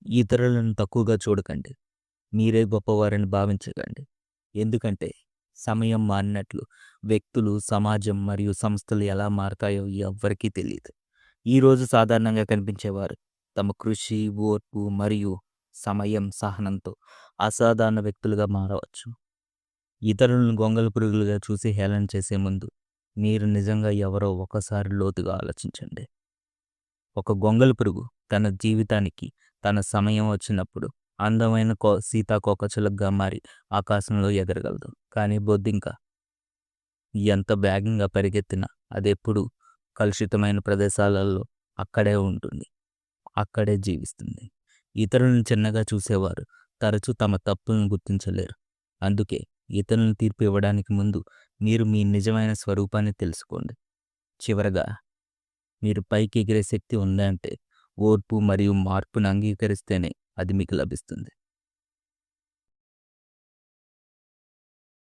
ఇతరులను తక్కువగా చూడకండి. మీరే గొప్పవారని భావించకండి. ఎందుకంటే సమయం మారినట్లు వ్యక్తులు, సమాజం మరియు సంస్థలు ఎలా మారతాయో ఎవ్వరికీ తెలీదు. ఈరోజు సాధారణంగా కనిపించేవారు తమ కృషి, ఓర్పు మరియు సమయం, సహనంతో అసాధారణ వ్యక్తులుగా మారవచ్చు. ఇతరులను గొంగళి పురుగులుగా చూసి హేళన చేసే ముందు మీరు నిజంగా ఎవరో ఒకసారి లోతుగా ఆలోచించండి. ఒక గొంగళి పురుగు తన జీవితానికి తన సమయం వచ్చినప్పుడు అందమైన సీతాకోకచిలుకగా మారి ఆకాశంలో ఎగరగలదు. కానీ బొద్దింక ఎంత వేగంగా పరిగెత్తినా అదెప్పుడు కలుషితమైన ప్రదేశాలలో అక్కడే ఉంటుంది. అక్కడే జీవిస్తుంది. ఇతరులను చిన్నగా చూసేవారు తరచూ తమ తప్పులను గుర్తించలేరు. అందుకే ఇతరులను తీర్పు ఇవ్వడానికి ముందు మీరు మీ నిజమైన స్వరూపాన్ని తెలుసుకోండి. చివరగా, మీరు పైకి ఎగిరే శక్తి ఉందంటే ఓర్పు మరియు మార్పును అంగీకరిస్తేనే అది మీకు లభిస్తుంది.